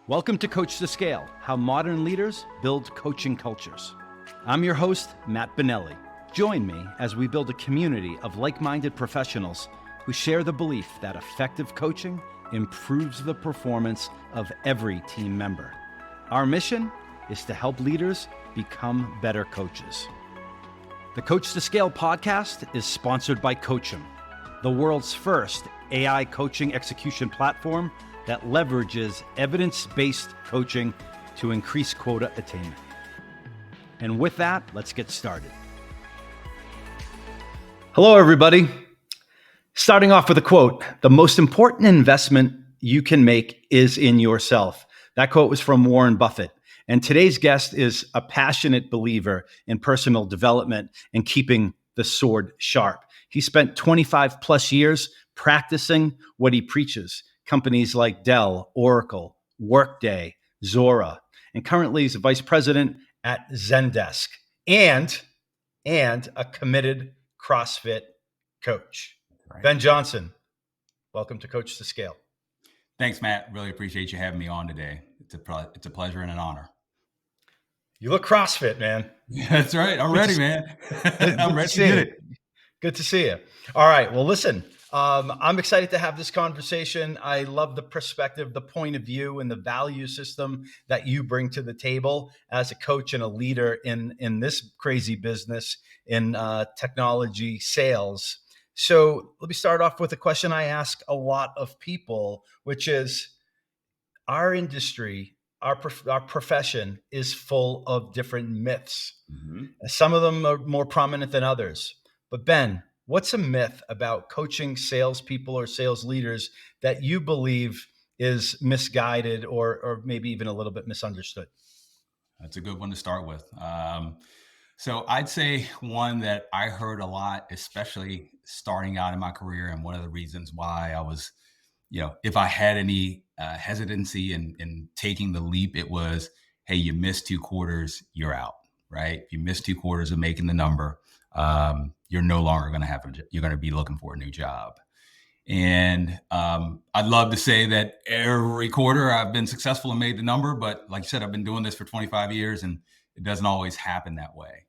Welcome to Coach2Scale, how modern leaders build coaching cultures. I'm your host, Matt Benelli. Join me as we build a community of like-minded professionals who share the belief that effective coaching improves the performance of every team member. Our mission is to help leaders become better coaches. The Coach2Scale podcast is sponsored by Coachum, the world's first AI coaching execution platform that leverages evidence-based coaching to increase quota attainment. And with that, let's get started. Hello, everybody. Starting off with a quote, the most important investment you can make is in yourself. That quote was from Warren Buffett. And today's guest is a passionate believer in personal development and keeping the sword sharp. He spent 25 plus years practicing what he preaches. Companies like Dell, Oracle, Workday, Zora, and currently he's a vice president at Zendesk and a committed CrossFit coach. Right. Ben Johnson, welcome to Coach2Scale. Thanks, Matt. Really appreciate you having me on today. It's a pleasure and an honor. You look CrossFit, man. That's right. I'm ready, man. I'm ready to get it. Good to see you. All right. Well, listen, I'm excited to have this conversation. I love the perspective, the point of view, and the value system that you bring to the table as a coach and a leader in this crazy business in technology sales. So let me start off with a question I ask a lot of people, which is our industry, our profession is full of different myths. Mm-hmm. Some of them are more prominent than others. But Ben, what's a myth about coaching salespeople or sales leaders that you believe is misguided or maybe even a little bit misunderstood? That's a good one to start with. So I'd say one that I heard a lot, especially starting out in my career, and one of the reasons why I was, if I had any hesitancy in taking the leap, it was, hey, you missed 2 quarters, you're out, right? If you missed 2 quarters of making the number, you're no longer going to have you're going to be looking for a new job. And I'd love to say that every quarter I've been successful and made the number, but like you said, I've been doing this for 25 years and it doesn't always happen that way.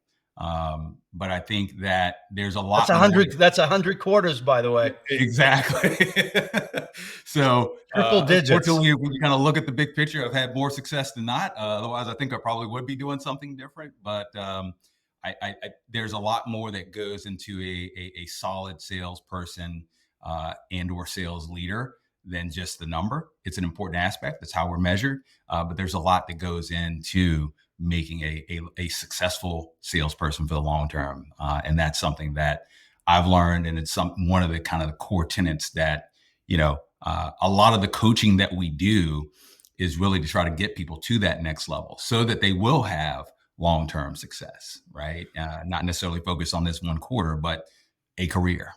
But I think that there's a lot. That's 100 quarters, by the way. Exactly. So triple digits. Unfortunately, when you kind of look at the big picture, I've had more success than not. Otherwise, I think I probably would be doing something different. But there's a lot more that goes into a solid salesperson and or sales leader than just the number. It's an important aspect. That's how we're measured. But there's a lot that goes into making a successful salesperson for the long term. And that's something that I've learned. And it's one of the kind of the core tenets that, a lot of the coaching that we do is really to try to get people to that next level so that they will have long-term success, right? Not necessarily focus on this one quarter, but a career.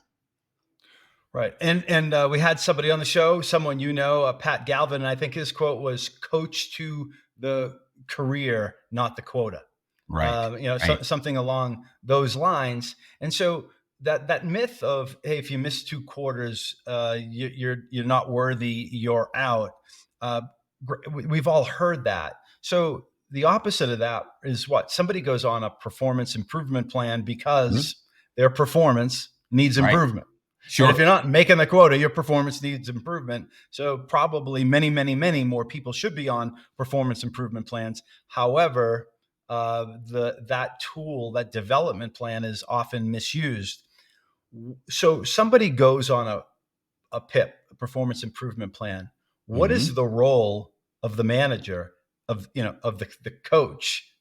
Right. And we had somebody on the show, someone Pat Galvin, and I think his quote was coach to the career, not the quota. Right. Right. Something along those lines. And so that myth of, hey, if you miss 2 quarters, you're not worthy, you're out. We've all heard that. So the opposite of that is what? Somebody goes on a performance improvement plan because their performance needs improvement. Sure. And if you're not making the quota, your performance needs improvement. So probably many, many, many more people should be on performance improvement plans. However, that tool, that development plan is often misused. So somebody goes on a PIP, a performance improvement plan. What is the role of the manager, of the coach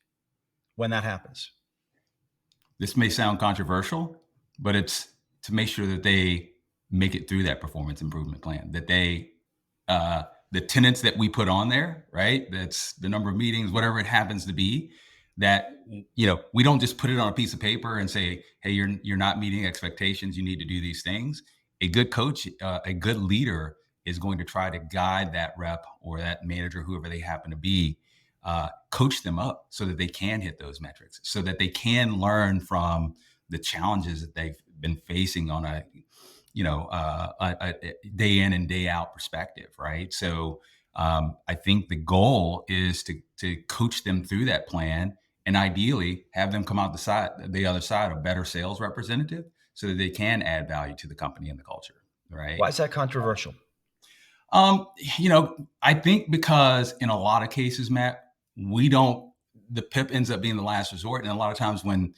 when that happens? This may sound controversial, but it's to make sure that they make it through that performance improvement plan, that they, the tenets that we put on there, right? That's the number of meetings, whatever it happens to be, that, we don't just put it on a piece of paper and say, hey, you're not meeting expectations. You need to do these things. A good coach, a good leader is going to try to guide that rep or that manager, whoever they happen to be, coach them up so that they can hit those metrics, so that they can learn from the challenges that they've been facing on a day in and day out perspective, right? So I think the goal is to coach them through that plan, and ideally have them come out the other side a better sales representative, so that they can add value to the company and the culture. Right. Why is that controversial? Um, I think because in a lot of cases, Matt, we don't, the PIP ends up being the last resort. And a lot of times when,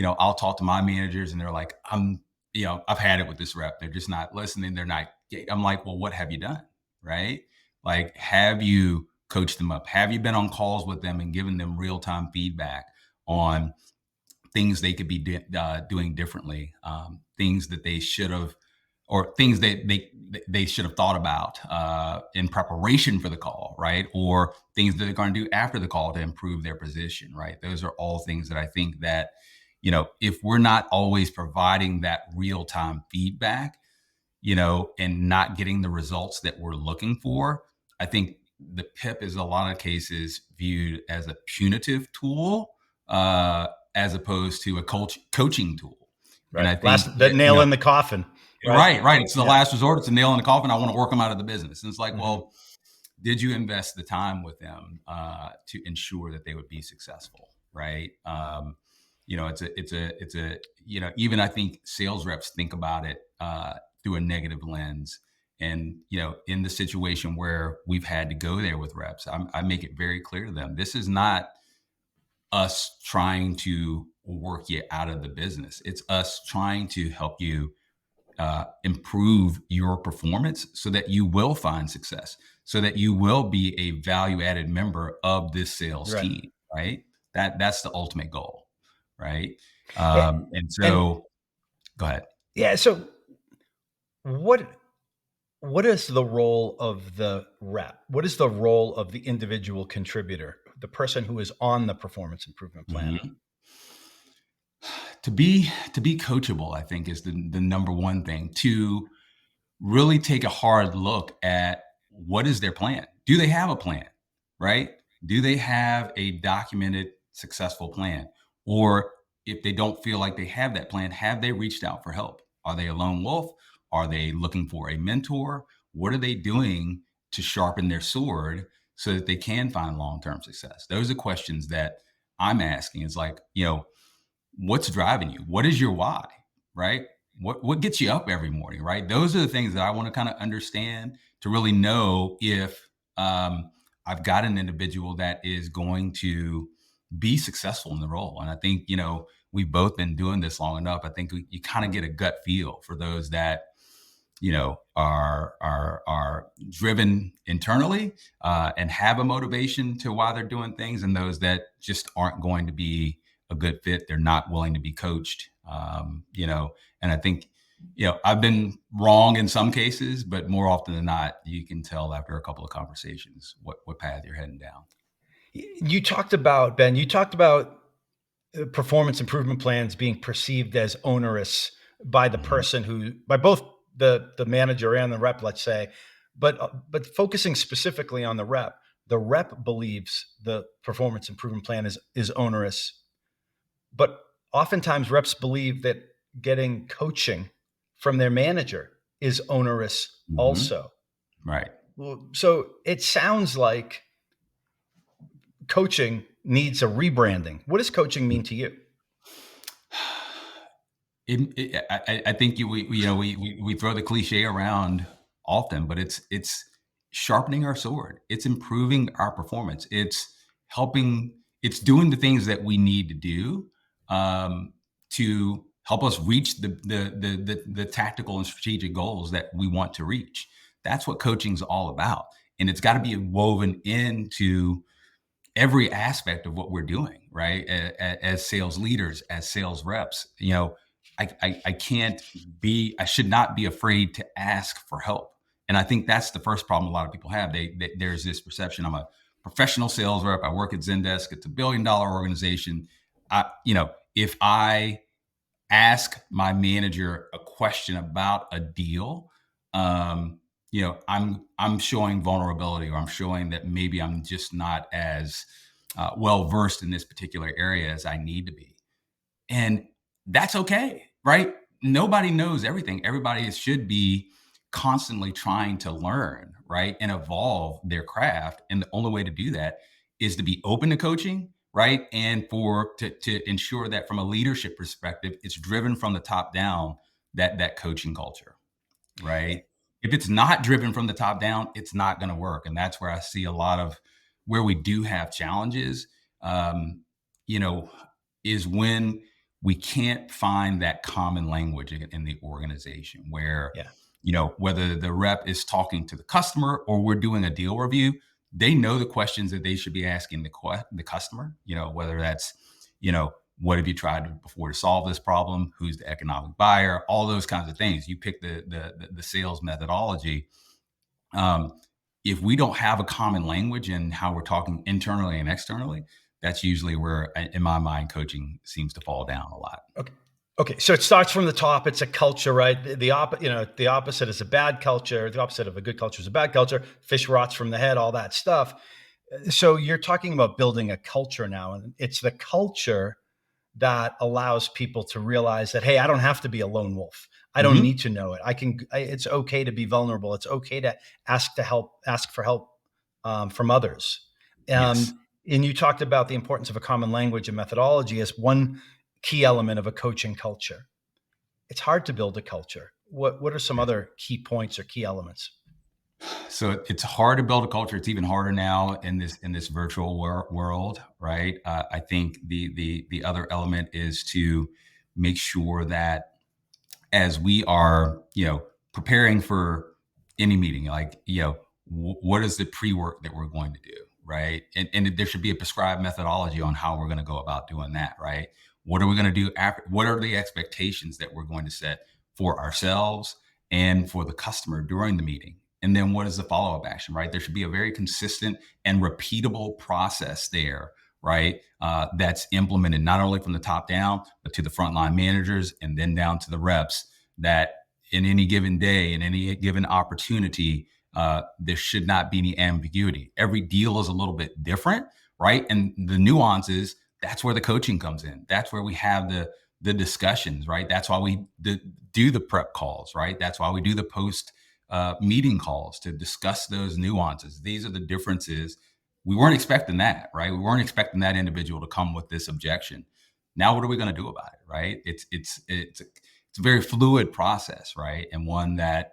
I'll talk to my managers and they're like, I've had it with this rep. They're just not listening. They're not, I'm like, well, what have you done? Right. Like, have you coached them up? Have you been on calls with them and given them real time feedback on things they could be doing differently, things that they should have, or things that they should have thought about in preparation for the call, right? Or things that they're going to do after the call to improve their position, right? Those are all things that I think that, if we're not always providing that real time feedback, and not getting the results that we're looking for, I think the PIP is a lot of cases viewed as a punitive tool, as opposed to a coaching tool. And Right. I think Last, the that, nail in the coffin. Right. right, right. It's the Yeah. last resort. It's a nail in the coffin. I want to work them out of the business. And it's like, Hmm. well, did you invest the time with them to ensure that they would be successful? Right. Even I think sales reps think about it through a negative lens. And, in the situation where we've had to go there with reps, I make it very clear to them, this is not us trying to work you out of the business. It's us trying to help you improve your performance so that you will find success, so that you will be a value added member of this sales Right. team, right? That's the ultimate goal, right? A- And And so, go ahead. yeah, so what what is the role of the rep? What is the role of the individual contributor, the person who is on the performance improvement plan? Mhm. To be coachable, I think, is the number one thing. To really take a hard look at what is their plan. Do they have a plan? Right? Do they have a documented successful plan? Or if they don't feel like they have that plan, have they reached out for help? Are they a lone wolf? Are they looking for a mentor? What are they doing to sharpen their sword so that they can find long-term success? Those are questions that I'm asking. It's like, what's driving you? What is your why? Right? What gets you up every morning? Right? Those are the things that I want to kind of understand, to really know if I've got an individual that is going to be successful in the role. And I think, we've both been doing this long enough. I think you kind of get a gut feel for those that, are driven internally, and have a motivation to why they're doing things, and those that just aren't going to be a good fit. They're not willing to be coached. And I think, I've been wrong in some cases, but more often than not, you can tell after a couple of conversations what path you're heading down. You talked about, Ben, you talked about performance improvement plans being perceived as onerous by the Mhm. person who, by both the manager and the rep, let's say, but focusing specifically on the rep believes the performance improvement plan is onerous, but oftentimes reps believe that getting coaching from their manager is onerous Mhm. also. Right. Well, so it sounds like coaching needs a rebranding. What does coaching mean to you? I think we throw the cliche around often, but it's sharpening our sword. It's improving our performance. It's helping. It's doing the things that we need to do, to help us reach the tactical and strategic goals that we want to reach. That's what coaching's all about, and it's got to be woven into every aspect of what we're doing, right? As sales leaders, as sales reps, I can't I should not be afraid to ask for help. And I think that's the first problem a lot of people have. There's this perception, I'm a professional sales rep. I work at Zendesk. It's $1 billion organization. If I ask my manager a question about a deal, I'm showing vulnerability, or I'm showing that maybe I'm just not as well versed in this particular area as I need to be. And that's okay, right? Nobody knows everything. Everybody should be constantly trying to learn, right, and evolve their craft. And the only way to do that is to be open to coaching, right, and for to ensure that from a leadership perspective, it's driven from the top down, that coaching culture, right? If it's not driven from the top down, it's not going to work. And that's where I see a lot of where we do have challenges, um, you know, is when we can't find that common language in the organization where, Yeah. whether the rep is talking to the customer or we're doing a deal review, they know the questions that they should be asking the customer, whether that's, you know, what have you tried before to solve this problem? Who's the economic buyer? All those kinds of things. You pick the sales methodology. Um, if we don't have a common language in how we're talking internally and externally, that's usually where, in my mind, coaching seems to fall down a lot. Okay. Okay. So it starts from the top. It's a culture, right? The opposite is a bad culture. The opposite of a good culture is a bad culture. Fish rots from the head, all that stuff. So you're talking about building a culture now, and it's the culture that allows people to realize that, hey, I don't have to be a lone wolf. I don't Hmm. need to know it. It's okay to be vulnerable. It's okay to ask for help from others. Yes. And you talked about the importance of a common language and methodology as one key element of a coaching culture. It's hard to build a culture. What are some other key points or key elements? So it's hard to build a culture. It's even harder now in this virtual world, right? I think the other element is to make sure that as we are, preparing for any meeting, like, what is the pre-work that we're going to do, right? And there should be a prescribed methodology on how we're going to go about doing that, right? What are we going to do after? What are the expectations that we're going to set for ourselves and for the customer during the meeting? And then what is the follow-up action, right? There should be a very consistent and repeatable process there, right? That's implemented not only from the top down, but to the frontline managers and then down to the reps, that in any given day, in any given opportunity, there should not be any ambiguity. Every deal is a little bit different, right? And the nuances, that's where the coaching comes in. That's where we have the discussions, right? That's why we do the prep calls, right? That's why we do the post meeting calls to discuss those nuances. These are the differences. We weren't expecting that, right? We weren't expecting that individual to come with this objection. Now, what are we going to do about it, right? It's a very fluid process, right? And one that,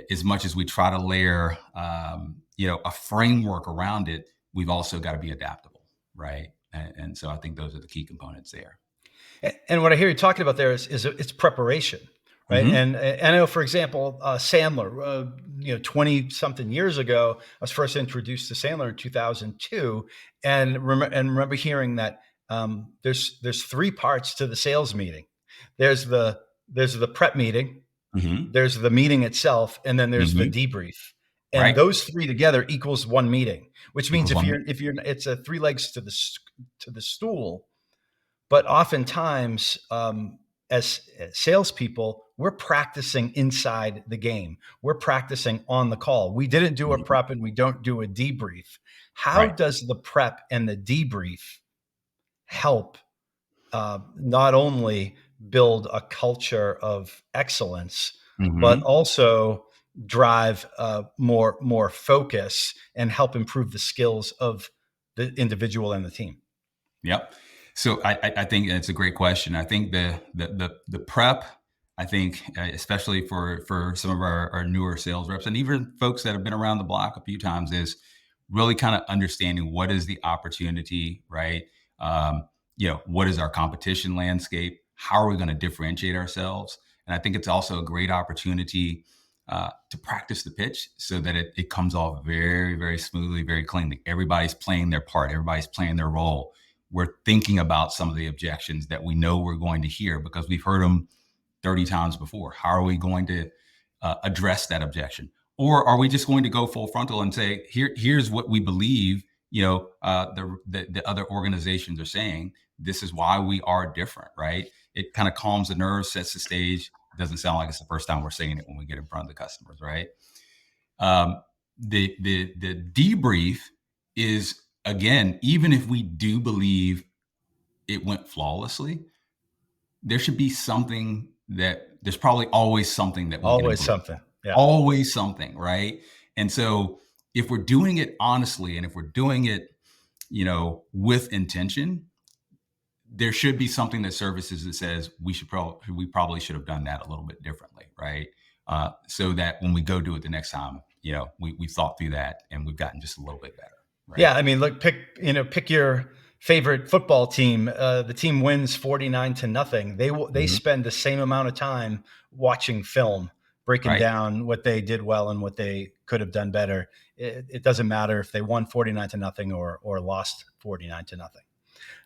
as much as we try to layer, a framework around it, we've also got to be adaptable, right? And so I think those are the key components there. And what I hear you talking about there is it's preparation, right? Hmm. And I know, for example, Sandler, 20 something years ago, I was first introduced to Sandler in 2002, and remember hearing that there's three parts to the sales meeting. There's the prep meeting, Hmm. there's the meeting itself, and then there's the Hmm. debrief. And Right. those three together equals one meeting, which means Equals one. if you're it's a three legs to the stool. But oftentimes, as salespeople, we're practicing inside the game. We're practicing on the call. We didn't do a Mhm. prep and we don't do a debrief. How Right. does the prep and the debrief help not only build a culture of excellence, but Hmm. also drive more focus and help improve the skills of the individual and the team? Yep. So I think it's a great question. I think the prep, I think, especially for some of our newer sales reps and even folks that have been around the block a few times, is really kind of understanding what is the opportunity, right? What is our competition landscape? How are we going to differentiate ourselves? And I think it's also a great opportunity to practice the pitch so that it comes off very, very smoothly, very cleanly. Everybody's playing their part. Everybody's playing their role. We're thinking about some of the objections that we know we're going to hear because we've heard them 30 times before. How are we going to address that objection? Or are we just going to go full frontal and say, here's what we believe, the other organizations are saying. This is why we are different, right? It kind of calms the nerves, sets the stage. Doesn't sound like it's the first time we're saying it when we get in front of the customers, right? Um, the debrief is, again, even if we do believe it went flawlessly, there should be something that there's probably always something that we can Always improve. something. Yeah. always something, right? And so if we're doing it honestly and if we're doing it, with intention, there should be something that services that says we probably should have done that a little bit differently, right? So that when we go do it the next time, we thought through that and we've gotten just a little bit better, right? Yeah, I mean, look, pick your favorite football team. The team wins 49-0. They Mhm. spend the same amount of time watching film, breaking Right. down what they did well and what they could have done better. It doesn't matter if they won 49-0 or lost 49-0.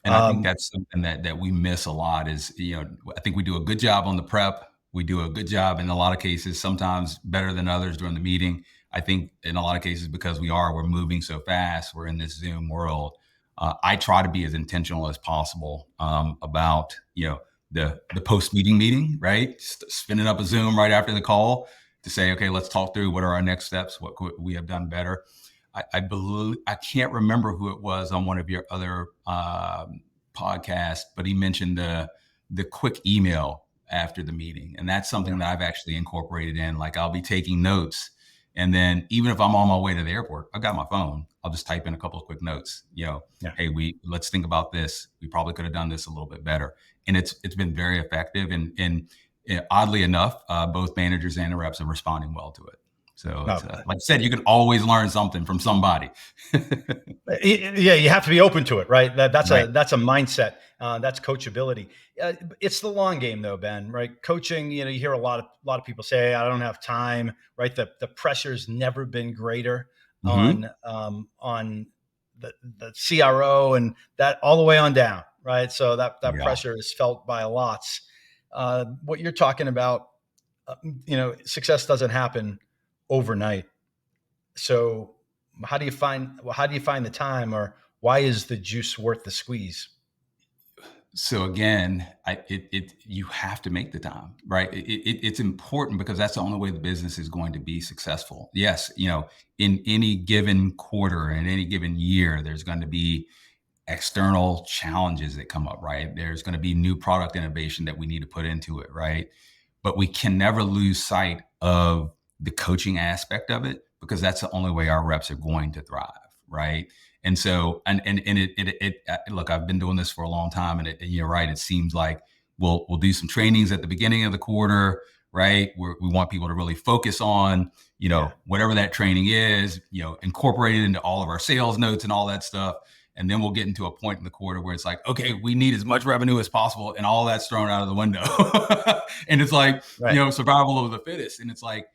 And I think Um, that's something that we miss a lot is, I think we do a good job on the prep. We do a good job in a lot of cases, sometimes better than others during the meeting. I think in a lot of cases, because we're moving so fast, we're in this Zoom world. I try to be as intentional as possible about, the post meeting, right? Spinning up a Zoom right after the call to say, okay, let's talk through what are our next steps, what could we have done better. I believe I can't remember who it was on one of your other podcasts, but he mentioned the quick email after the meeting, and that's yeah, something that I've actually incorporated in. Like I'll be taking notes, and then even if I'm on my way to the airport, I've got my phone. I'll just type in a couple of quick notes. yeah. Hey, let's think about this. We probably could have done this a little bit better, and it's been very effective. And oddly enough, both managers and the reps are responding well to it. So No, it's like I said, you can always learn something from somebody. yeah, you have to be open to it, right? That's Right. a mindset. That's coachability. It's the long game, though, Ben. Right? Coaching. You hear a lot of people say, "I don't have time." Right? The pressure's never been greater Hmm. on the CRO and that all the way on down. Right? So that Yeah. pressure is felt by lots. What you're talking about, success doesn't happen overnight. So how do you find the time, or why is the juice worth the squeeze? So again, you have to make the time, right? It's important because that's the only way the business is going to be successful. Yes, in any given quarter, in any given year, there's going to be external challenges that come up, right? There's going to be new product innovation that we need to put into it, right? But we can never lose sight of the coaching aspect of it because that's the only way our reps are going to thrive, right? And so, and look, I've been doing this for a long time, and you're right. It seems like we'll do some trainings at the beginning of the quarter, right? We want people to really focus on, Yeah, whatever that training is, incorporate it into all of our sales notes and all that stuff. And then we'll get into a point in the quarter where it's like, okay, we need as much revenue as possible, and all that's thrown out of the window. And it's like, right. survival of the fittest. And it's like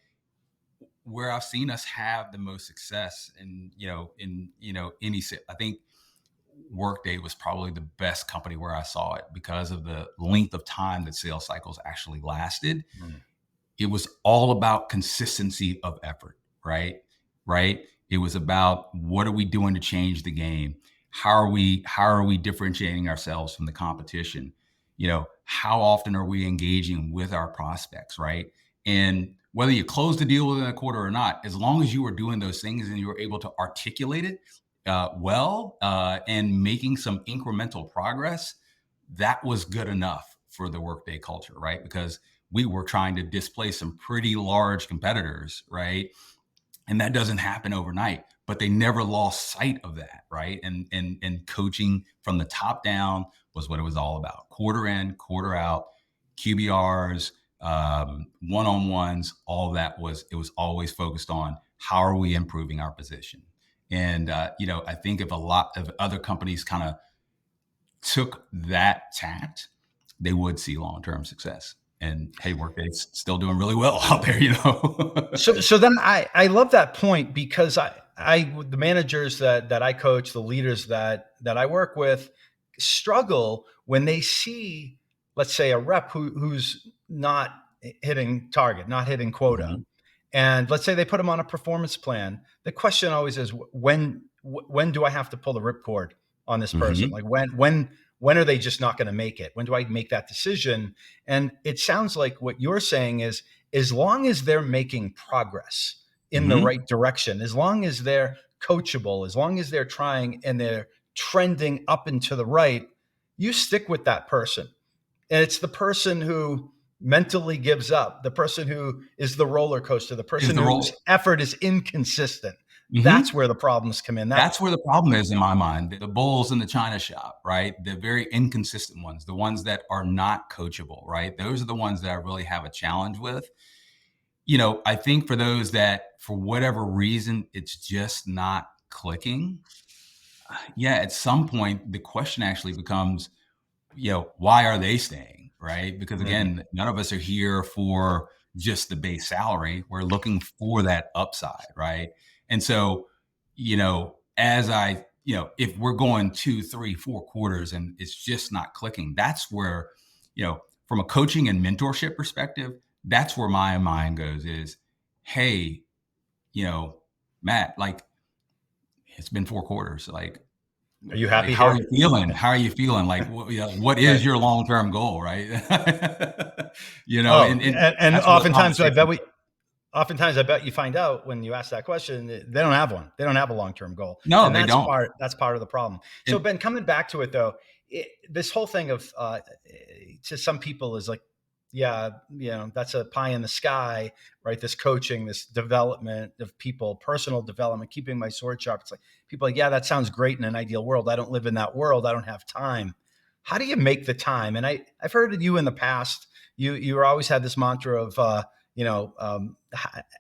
where I've seen us have the most success any, I think Workday was probably the best company where I saw it because of the length of time that sales cycles actually lasted. Mm. It was all about consistency of effort, right? Right? It was about what are we doing to change the game? How are we differentiating ourselves from the competition? How often are we engaging with our prospects, right? And whether you close the deal within a quarter or not, as long as you were doing those things and you were able to articulate it well and making some incremental progress, that was good enough for the Workday culture, right? Because we were trying to displace some pretty large competitors, right? And that doesn't happen overnight, but they never lost sight of that, right? And coaching from the top down was what it was all about. Quarter in, quarter out, QBRs, one-on-ones, all of that was always focused on how are we improving our position. And I think if a lot of other companies kind of took that tact, they would see long-term success. And hey, Workday's still doing really well out there. So then I love that point, because the managers that I coach, the leaders that I work with, struggle when they see, let's say, a rep who's not hitting target, not hitting quota. Mhm. And let's say they put them on a performance plan. The question always is, when do I have to pull the ripcord on this person? Mhm. Like, when are they just not going to make it? When do I make that decision? And it sounds like what you're saying is, as long as they're making progress in the Mhm. right direction, as long as they're coachable, as long as they're trying and they're trending up and to the right, you stick with that person. And it's the person who mentally gives up, the person who is the roller coaster, the Is person the whose role. effort is inconsistent, that's Mhm. where the problems come in. That That's where the problem is in my mind. The bulls in the china shop, right? The very inconsistent ones, the ones that are not coachable, right? Those are the ones that I really have a challenge with. I think for those that, for whatever reason, it's just not clicking. Yeah, at some point, the question actually becomes, why are they staying? Right. Because Mhm. again, none of us are here for just the base salary. We're looking for that upside. Right. And so, if we're going 2, 3, 4 quarters and it's just not clicking, that's where, from a coaching and mentorship perspective, that's where my mind goes is, hey, you know, Matt, like, it's been 4 quarters. Are you Like, happy how are here? you feeling? How are you feeling? Like, what Right. is your long-term goal, right? Oh, And and that's where those conversations. oftentimes I bet you find out when you ask that question, they don't have one. They don't have a long-term goal. No, And they don't. that's part of the problem. So And Ben, coming back to it though, this whole thing of to some people is like, yeah, that's a pie in the sky, right? This coaching, this development of people, personal development, keeping my sword sharp. It's like people are like, yeah, that sounds great in an ideal world. I don't live in that world. I don't have time. How do you make the time? And I've heard of you in the past. You always had this mantra of you know,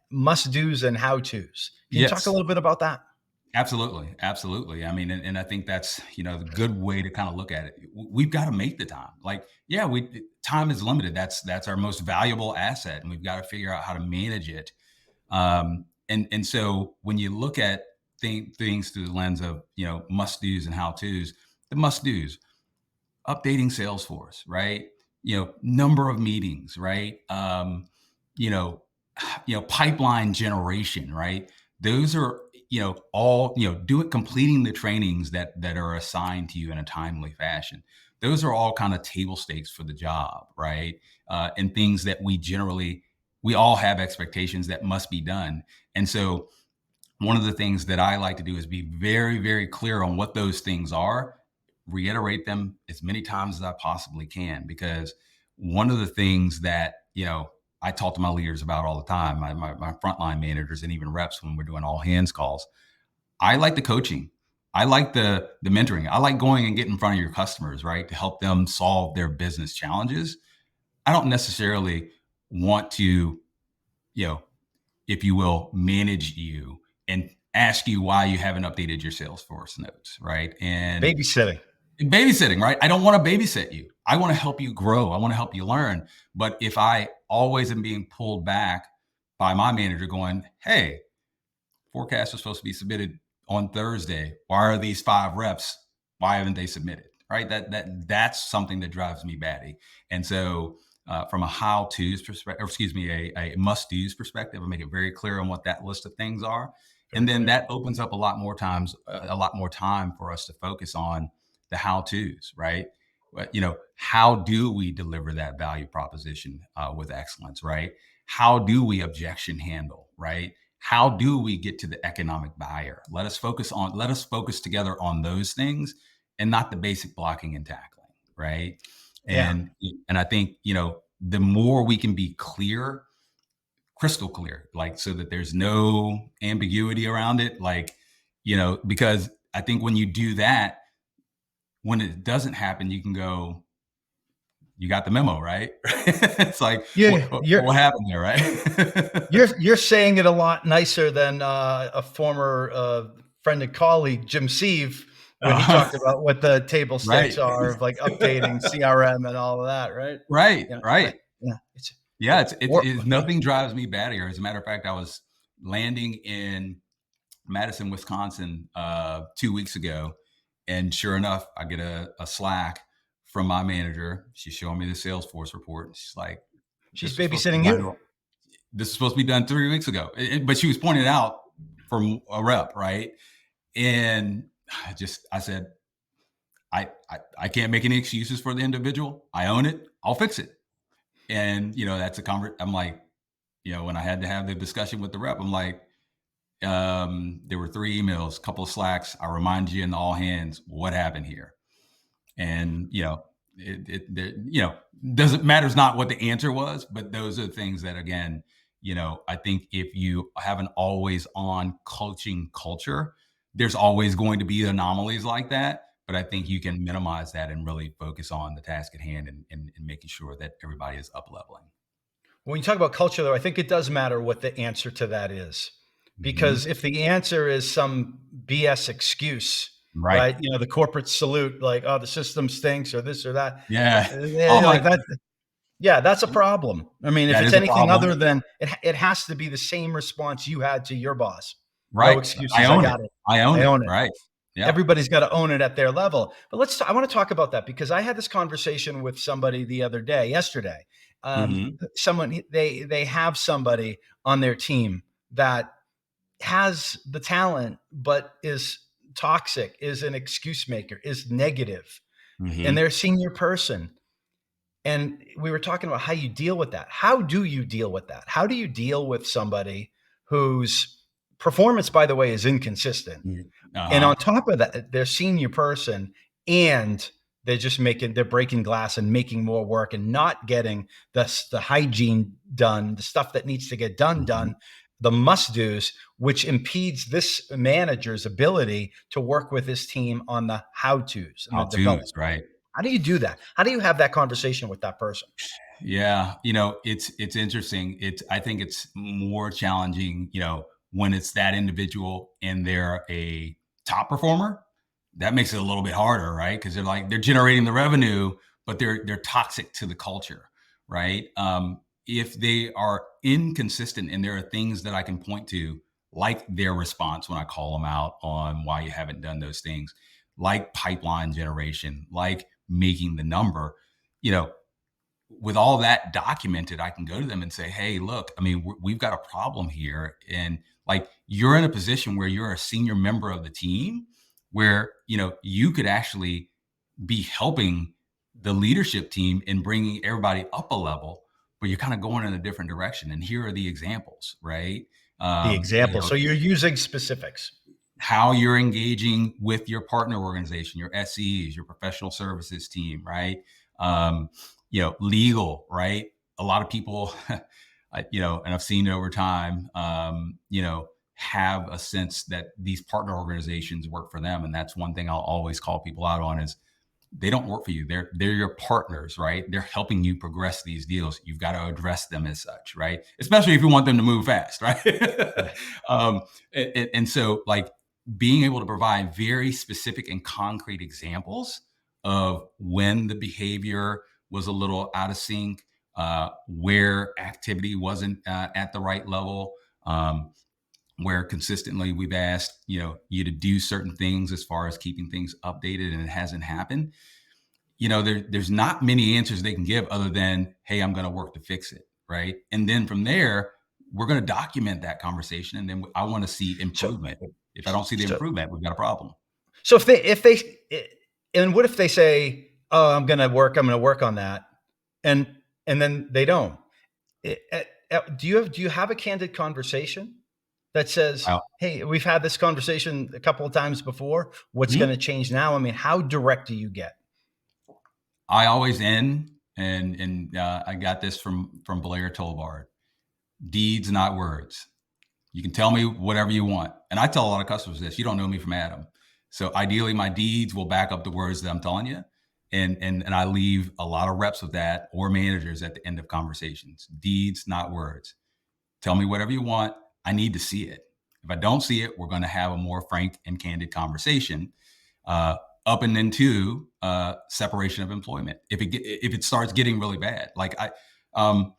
must do's and how to's. Can you talk a yes, little bit about that? absolutely, absolutely. I mean, and I think that's, the good way to kind of look at it. We've got to make the time. Like, yeah, time is limited. That's our most valuable asset, and we've got to figure out how to manage it. And so when you look at things through the lens of, must do's and how to's, the must do's, updating Salesforce, right? Number of meetings, right? You know, pipeline generation, right? Those are, all, completing the trainings that are assigned to you in a timely fashion. Those are all kind of table stakes for the job, right? And things that we all have expectations that must be done. And so one of the things that I like to do is be very, very clear on what those things are, reiterate them as many times as I possibly can, because one of the things that, I talk to my leaders about all the time, my frontline managers and even reps when we're doing all hands calls. I like the coaching. I like the mentoring. I like going and getting in front of your customers, right? To help them solve their business challenges. I don't necessarily want to, you know, if you will, manage you and ask you why you haven't updated your Salesforce notes, right? And Babysitting. babysitting, right? I don't want to babysit you. I want to help you grow. I want to help you learn. But if I always am being pulled back by my manager going, hey, forecast was supposed to be submitted on Thursday. Why are these 5 reps? Why haven't they submitted? Right. That's something that drives me batty. And so, from a how to's perspective, or excuse me, a must do's perspective, I make it very clear on what that list of things are, and Very then clear. that opens up a lot more time for us to focus on the how to's. Right. But, how do we deliver that value proposition with excellence? Right. How do we objection handle? Right. How do we get to the economic buyer? Let us focus together on those things and not the basic blocking and tackling, right? Yeah. And I think, the more we can be clear, crystal clear, like, so that there's no ambiguity around it, like, because I think when you do that, when it doesn't happen, you can go, you got the memo, right? It's like, Yeah, what happened there, right? you're saying it a lot nicer than a former friend and colleague, Jim Seeve, when he Uh, talked about what the table stakes right. are of like updating CRM and all of that, right? Right, Yeah, right. yeah. It's Yeah, work. nothing drives me badder. As a matter of fact, I was landing in Madison, Wisconsin, 2 weeks ago, and sure enough, I get a Slack from my manager. She's showing me the Salesforce report. She's like, She's "This was supposed to be babysitting you. done. This was supposed to be done 3 weeks ago." But she was pointing it out from a rep, right? And I said, I can't make any excuses for the individual. I own it. I'll fix it. And that's a I'm like, when I had to have the discussion with the rep, I'm like, there were 3 emails, a couple of Slacks. I remind you in the all hands what happened here. And doesn't matters not what the answer was, but those are things that, again, I think if you have an always on coaching culture, there's always going to be anomalies like that. But I think you can minimize that and really focus on the task at hand, and making sure that everybody is up leveling. When you talk about culture, though, I think it does matter what the answer to that is. Because Hmm. if the answer is some BS excuse, Right. right? The corporate salute, like, oh, the system stinks or this or that, Yeah. Oh my, like that. Yeah, that's a problem. I mean, if that it's is a anything problem. other than it has to be the same response you had to your boss. No Right. I excuses. I own it. got it. I own I it. own it. Right. Yeah. Everybody's got to own it at their level. But I want to talk about that because I had this conversation with somebody the other day, yesterday. Hmm. Someone they have somebody on their team that has the talent, but is toxic, is an excuse maker, is negative, and Hmm. they're a senior person. And we were talking about how you deal with that. How do you deal with that? How do you deal with somebody whose performance, by the way, is inconsistent? And on Uh-huh. top of that, they're senior person and they're breaking glass and making more work and not getting the hygiene done, the stuff that needs to get done, Hmm. the must do's, which impedes this manager's ability to work with his team on the how to's and the How to's, development. right? How do you do that? How do you have that conversation with that person? Yeah, it's interesting. I think it's more challenging, when it's that individual and they're a top performer. That makes it a little bit harder, right? Because they're generating the revenue, but they're toxic to the culture, right? If they are inconsistent, and there are things that I can point to, like their response when I call them out on why you haven't done those things, like pipeline generation, like making the number, you know, with all that documented, I can go to them and say, "Hey, look, I mean, we've got a problem here, and like you're in a position where you're a senior member of the team, where you could actually be helping the leadership team and bringing everybody up a level, but you're kind of going in a different direction. And here are the examples, right? The Um, you example. know, So you're using specifics. how you're engaging with your partner organization, your SEs, your professional services team, right? Legal, right? A lot of people, and I've seen it over time, have a sense that these partner organizations work for them. And that's one thing I'll always call people out on is they don't work for you. They're your partners, right? They're helping you progress these deals. You've got to address them as such, right? Especially if you want them to move fast, right? Yeah. um, and so, like, being able to provide very specific and concrete examples of when the behavior was a little out of sync, where activity wasn't at the right level, where consistently we've asked you to do certain things as far as keeping things updated and it hasn't happened. There's not many answers they can give other than, "Hey, I'm going to work to fix it," right? And then from there, we're going to document that conversation, and then I want to see So improvement. If I don't see the so improvement, we've got a problem. so and what if they say, "Oh, I'm gonna work on that," and then they don't. Do you have a candid conversation that says, I, "Hey, we've had this conversation a couple of times before. What's going to Mhm. change now?" I mean, how direct do you get? I always end, and I got this from Blair Tolbard: deeds, not words. You can tell me whatever you want. And I tell a lot of customers this: you don't know me from Adam. So ideally my deeds will back up the words that I'm telling you. And I leave a lot of reps of that, or managers, at the end of conversations. Deeds, not words. Tell me whatever you want. I need to see it. If I don't see it, we're going to have a more frank and candid conversation, uh, up and into separation of employment. If it starts getting really bad, um,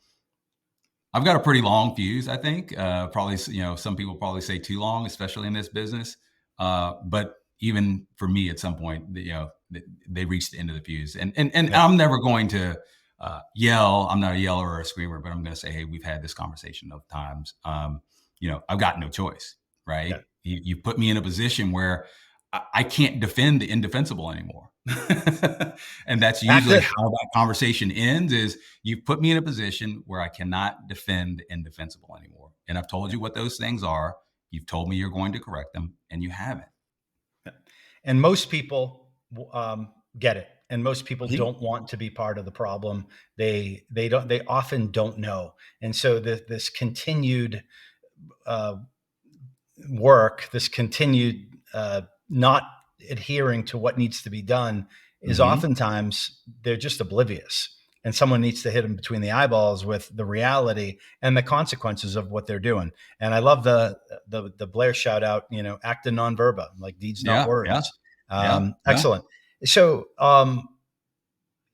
I've got a pretty long fuse, I think. Probably, some people probably say too long, especially in this business. But even for me, at some point, they reach the end of the fuse, and Yeah, I'm never going to yell. I'm not a yeller or a screamer, but I'm going to say, "Hey, we've had this conversation enough times. I've got no choice, right? yeah. You put me in a position where I can't defend the indefensible anymore." And that's Act usually it. how that conversation ends: is you've put me in a position where I cannot defend the indefensible anymore. And I've told you what those things are. You've told me you're going to correct them, and you haven't. And most people get it and most people He- don't want to be part of the problem. They often don't know, and so this continued uh, work, this continued not adhering to what needs to be done, is Mhm. oftentimes they're just oblivious. And someone needs to hit them between the eyeballs with the reality and the consequences of what they're doing. And I love the Blair shout out, acta non verba, like deeds, not Yeah, yeah, words. yeah, yeah. Excellent. So,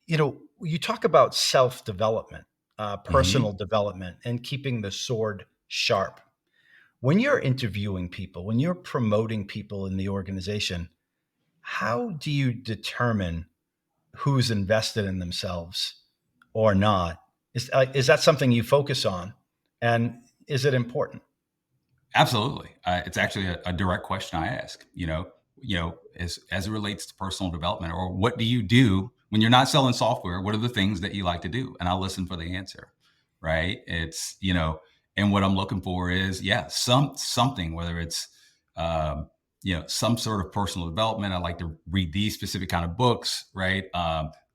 you talk about self development, Mhm. personal development, and keeping the sword sharp. When you're interviewing people, when you're promoting people in the organization, how do you determine who's invested in themselves or not? Is that something you focus on? And is it important? Absolutely. It's actually a direct question I ask. As it relates to personal development, or what do you do when you're not selling software? What are the things that you like to do? And I'll listen for the answer. Right. And what I'm looking for is, yeah, something, whether it's some sort of personal development. I like to read these specific kind of books. Right.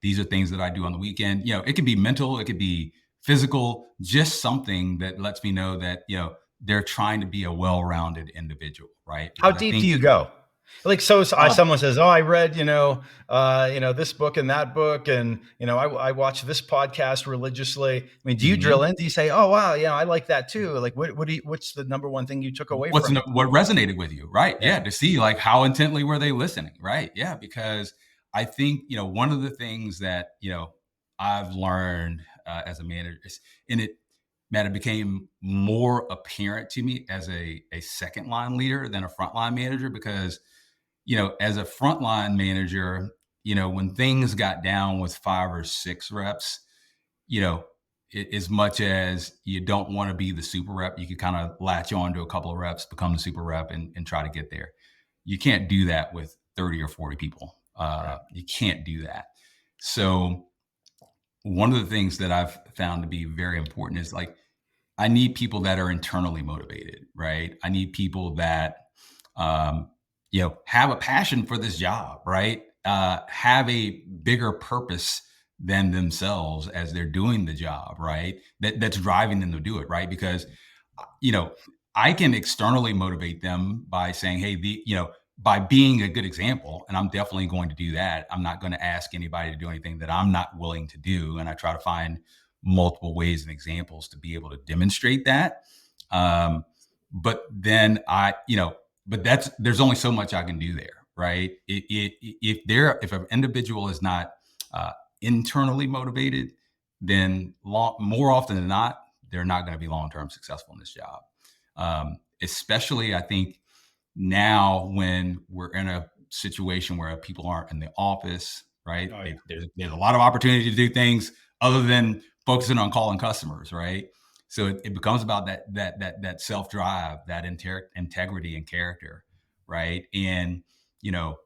These are things that I do on the weekend. It could be mental, it could be physical, just something that lets me know that they're trying to be a well-rounded individual, right? How Because I deep do think you go? Like, uh, someone says, "Oh, I read, this book and that book, and I watch this podcast religiously." I mean, do you drill mhm. in? Do you say, "Oh, wow, yeah, I like that too"? Like, what's the number one thing you took away from it? What resonated with you, right? Yeah. Yeah, to see like how intently were they listening, right? Yeah, because I think one of the things that I've learned as a manager is, and it became more apparent to me as a second line leader than a frontline manager, because as a frontline manager, when things got down with 5 or 6 reps, you know, as much as you don't want to be the super rep, you can kind of latch on to a couple of reps, become the super rep, and try to get there. You can't do that with 30 or 40 people. Right. You can't do that. So, one of the things that I've found to be very important is, like, I need people that are internally motivated, right? I need people that, um, have a passion for this job, right? Have a bigger purpose than themselves as they're doing the job, right? That's driving them to do it, right? Because you know, I can externally motivate them by saying, hey, by being a good example, and I'm definitely going to do that. I'm not going to ask anybody to do anything that I'm not willing to do. And I try to find multiple ways and examples to be able to demonstrate that. Um, but then but there's only so much I can do there, right? If an individual is not uh, internally motivated, then more often than not, they're not going to be long term successful in this job. Especially, I think now when we're in a situation where people aren't in the office, right? Oh, yeah. There's a lot of opportunity to do things other than focusing on calling customers, right? So it becomes about that self drive, that integrity and character, right? And you know,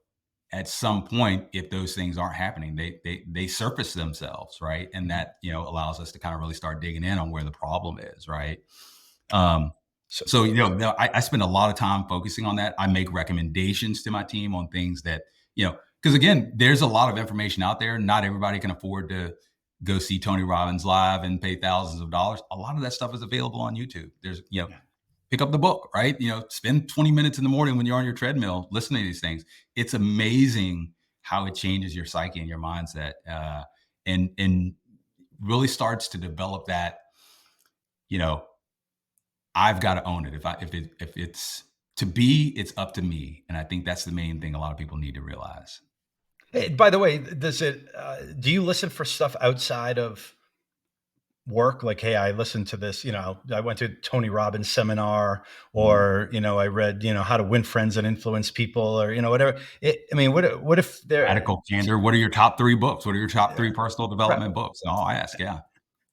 at some point, if those things aren't happening, they surface themselves, right? And Mhm. that allows us to kind of really start digging in on where the problem is, right? Um, So, so I spend a lot of time focusing on that. I make recommendations to my team on things that because again, there's a lot of information out there. Not everybody can afford to go see Tony Robbins live and pay thousands of dollars. A lot of that stuff is available on YouTube. There's yeah. pick up the book, right? Spend 20 minutes in the morning when you're on your treadmill listening to these things. It's amazing how it changes your psyche and your mindset, and really starts to develop that. You know, I've got to own it. If it's to be, it's up to me, and I think that's the main thing a lot of people need to realize. Hey, by the way, do you listen for stuff outside of work? Like, hey, I listened to this, I went to Tony Robbins seminar, Mhm. or, I read, how to win friends and influence people, or, whatever. I mean, what if there, Radical candor. What are your top 3 books? What are your top yeah, 3 personal right. development books? Oh, I ask, yeah.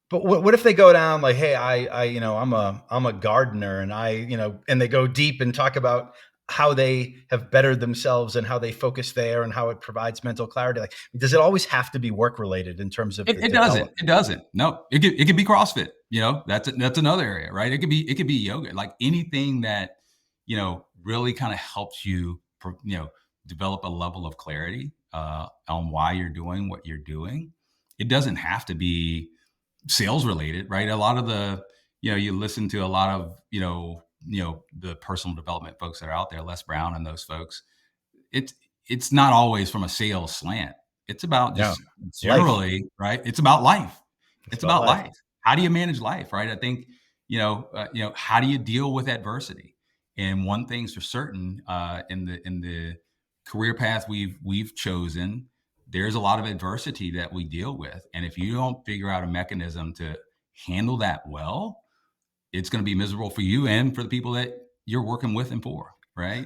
But what if they go down like, hey, I'm a gardener, and and they go deep and talk about how they have bettered themselves and how they focus there and how it provides mental clarity. Like, does it always have to be work related in terms of the It doesn't. development? It doesn't. No, it could be CrossFit. That's another area, right? It could be yoga, like anything that really kind of helps you, develop a level of clarity. on why you're doing what you're doing. It doesn't have to be sales related, right? A lot of the, you listen to a lot of, the personal development folks that are out there, Les Brown and those folks. It's it's not always from a sales slant. It's about Yeah. just It's life. generally, right? It's about life. It's It's about about life. life. How do you manage life, right? I think, how do you deal with adversity? And one thing's for certain, in the career path we've chosen, there's a lot of adversity that we deal with, and if you don't figure out a mechanism to handle that well, it's going to be miserable for you and for the people that you're working with and for, right?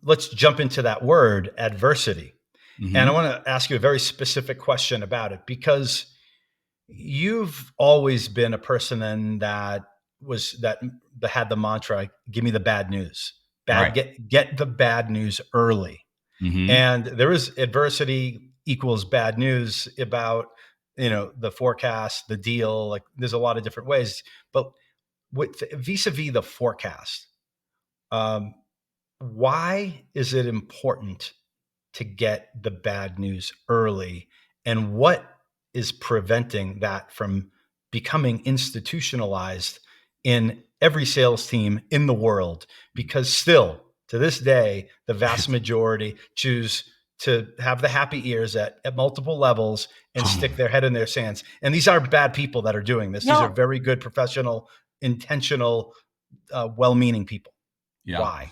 Let's jump into that word adversity. And I Hmm. want to ask you a very specific question about it, because you've always been a person then that had the mantra, give me the bad news. Bad Right. get the bad news early. Hmm. And there is adversity equals bad news about, the forecast, the deal, like there's a lot of different ways. But with vis-a-vis the forecast, um, why is it important to get the bad news early? And what is preventing that from becoming institutionalized in every sales team in the world? Because still, to this day, the vast majority choose to have the happy ears at multiple levels and stick their head in their sands. And these are bad people that are doing this. These are No. very good, professional, intentional, well-meaning people. Yeah. Why?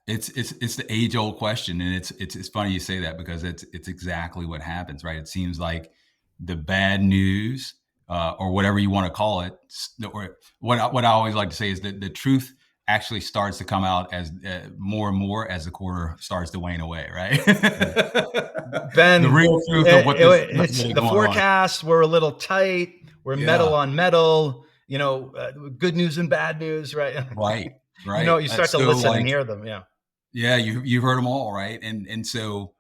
It's the age old question, and it's funny you say that because it's exactly what happens, right? It seems like the bad news, or whatever you want to call it, or what I always like to say is that the truth actually starts to come out as more and more as the quarter starts to wane away, right? Yeah. The Ben, real truth of what's it's really the going on. forecasts were a little tight. We're metal Yeah. on metal, good news and bad news, right? Right. You Right. start to So listen and like, hear them. Yeah. yeah, you've heard them all, right? And so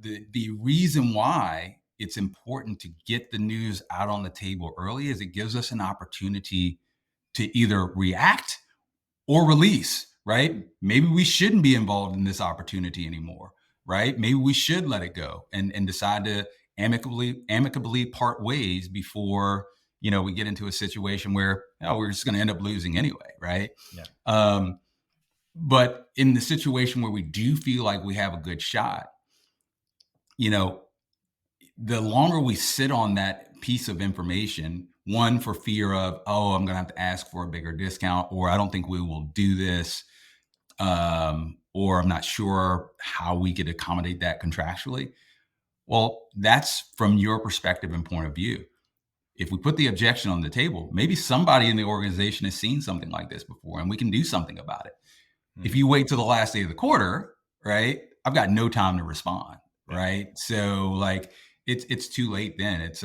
the reason why it's important to get the news out on the table early is it gives us an opportunity to either react or release, right? Maybe we shouldn't be involved in this opportunity anymore, right? Maybe we should let it go and decide to amicably part ways before, we get into a situation where, we're just going to end up losing anyway, right? Yeah. Um, but in the situation where we do feel like we have a good shot, you know, the longer we sit on that piece of information, one for fear of, oh, I'm going to have to ask for a bigger discount, or I don't think we will do this, or I'm not sure how we could accommodate that contractually. Well, that's from your perspective and point of view. If we put the objection on the table, maybe somebody in the organization has seen something like this before and we can do something about it. If Mm, you wait till the last day of the quarter, right? I've got no time to respond, yeah. right? So like it's too late then. It's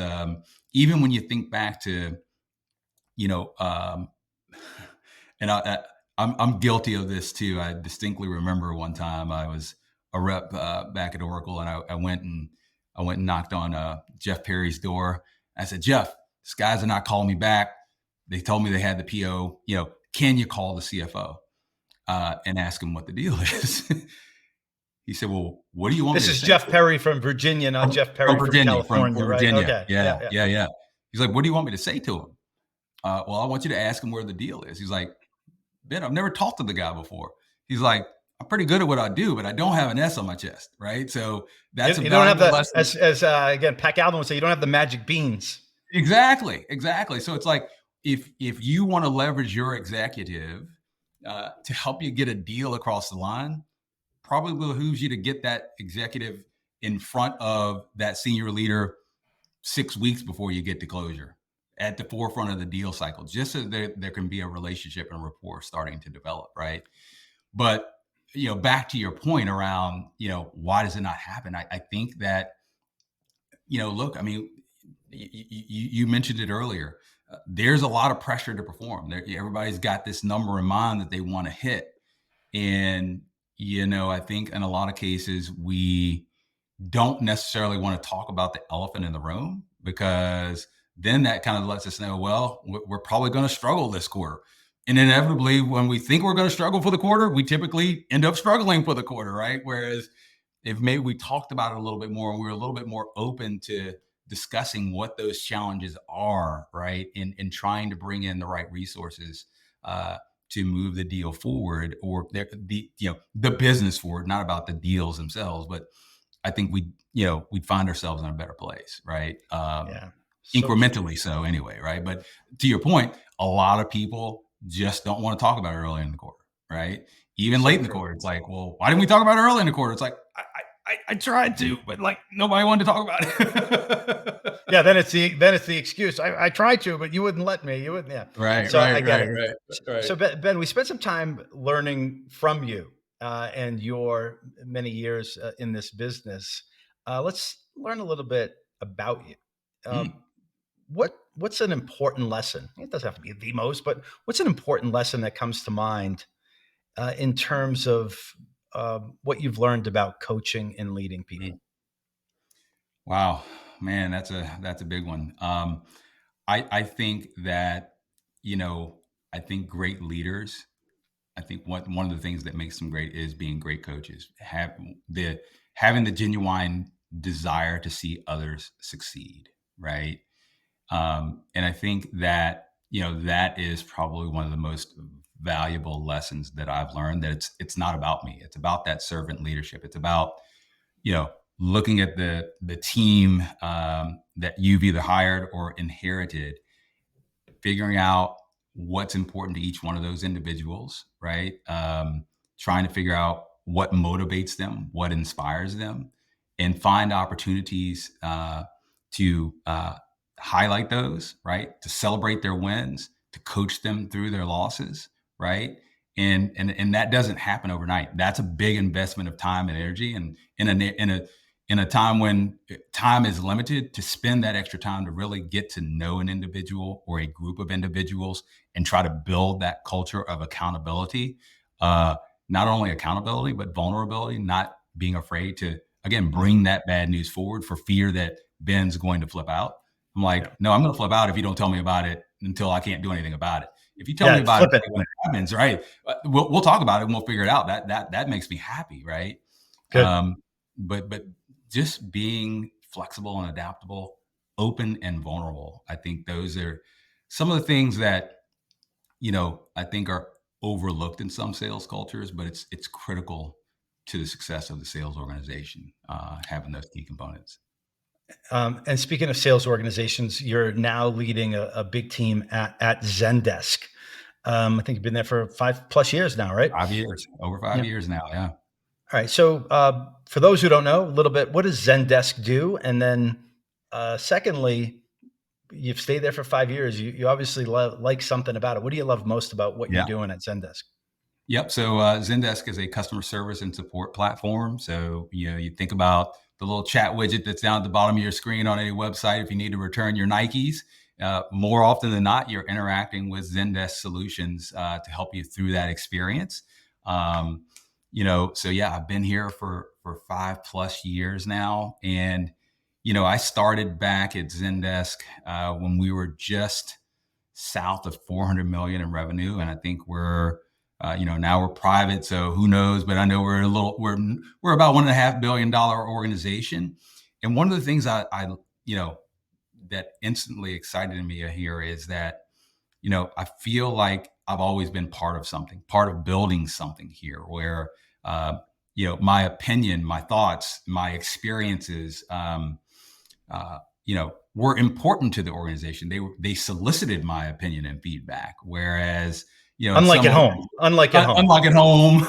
even when you think back to, you know, and I'm guilty of this too. I distinctly remember one time I was a rep back at Oracle, and I went and knocked on Jeff Perry's door. I said, Jeff, these guys are not calling me back. They told me they had the PO. Can you call the CFO and ask him what the deal is? He said, "Well, what do you want me This to is say Jeff to him?" Perry from Virginia, not Jeff From Perry from Virginia, from California, from right? Virginia. Okay. Yeah, Yeah. Yeah. yeah, yeah. He's like, "What do you want me to say to him?" Well, I want you to ask him where the deal is. He's like, Ben, I've never talked to the guy before. He's like, I'm pretty good at what I do, but I don't have an S on my chest, right? So You, that's a you don't have valuable the, lesson. again, Pat Galvin would say, you don't have the magic beans. Exactly, exactly. So it's like if you want to leverage your executive to help you get a deal across the line, probably behooves you to get that executive in front of that senior leader 6 weeks before you get to closure, at the forefront of the deal cycle, just so there can be a relationship and rapport starting to develop, right? But back to your point around, why does it not happen? I think that, look, I mean, you mentioned it earlier. There's a lot of pressure to perform. Everybody's got this number in mind that they want to hit, and I think in a lot of cases we don't necessarily want to talk about the elephant in the room, because then that kind of lets us know, well, we're probably going to struggle this quarter. And inevitably, when we think we're going to struggle for the quarter, we typically end up struggling for the quarter, right? Whereas if maybe we talked about it a little bit more and we were a little bit more open to discussing what those challenges are, right? And trying to bring in the right resources uh, to move the deal forward or the business forward, not about the deals themselves, but I think we'd find ourselves in a better place, right? Yeah. So true. Incrementally so anyway, right? But to your point, a lot of people just don't want to talk about it early in the quarter, right? Even So late in the true. quarter, it's like, well, why didn't we talk about it early in the quarter? It's like I tried to, but like nobody wanted to talk about it. Yeah, then it's the excuse. I tried to, but you wouldn't let me. You wouldn't. Yeah. Right, So I right, get right, it. right, right. So Ben, we spent some time learning from you and your many years in this business. Let's learn a little bit about you. Uh, Mm, what's an important lesson? It doesn't have to be the most, but what's an important lesson that comes to mind in terms of what you've learned about coaching and leading mm. people? Wow, man, that's a big one. I think that you know I think great leaders. I think one of the things that makes them great is being great coaches. The having the genuine desire to see others succeed, right? And I think that that is probably one of the most valuable lessons that I've learned. That it's not about me. It's about that servant leadership. It's about you know looking at the team that you've either hired or inherited, figuring out what's important to each one of those individuals, right? Trying to figure out what motivates them, what inspires them, and find opportunities to highlight those, right? To celebrate their wins, to coach them through their losses, right? And that doesn't happen overnight. That's a big investment of time and energy, and in a time when time is limited, to spend that extra time to really get to know an individual or a group of individuals and try to build that culture of accountability. uh, Not only accountability but vulnerability, not being afraid to again Mhm. bring that bad news forward for fear that Ben's going to flip out. I'm Yeah. like, no, I'm going to flip out if you don't tell me about it until I can't do anything about it. If you tell me Yeah. about it Flip it. when it happens, right, we'll talk about it and we'll figure it out. That makes me happy, right? Good. um, but just being flexible and adaptable, open and vulnerable. I think those are some of the things that I think are overlooked in some sales cultures, but it's critical to the success of the sales organization, having those key components. And speaking of sales organizations, you're now leading a big team at Zendesk. I think you've been there for 5+ years now, right? 5 years, over Yeah. 5 years now. Yeah. All right. So, for those who don't know a little bit, what does Zendesk do? And then, secondly, you've stayed there for 5 years. You obviously like something about it. What do you love most about what you're Yeah. doing at Zendesk? Yep. So Zendesk is a customer service and support platform. So you think about the little chat widget that's down at the bottom of your screen on any website. If you need to return your Nikes, more often than not, you're interacting with Zendesk solutions to help you through that experience. Um, so yeah, I've been here for 5+ years now, and I started back at Zendesk when we were just south of 400 million in revenue, and I think we're now we're private, so who knows? But I know we're about $1.5 billion organization. And one of the things I you know that instantly excited me here is that I feel like I've always been part of something, part of building something here, where uh, my opinion, my thoughts, my experiences. Were important to the organization. They solicited my opinion and feedback. Whereas, in Unlike some at home. Unlike at home. unlike at home,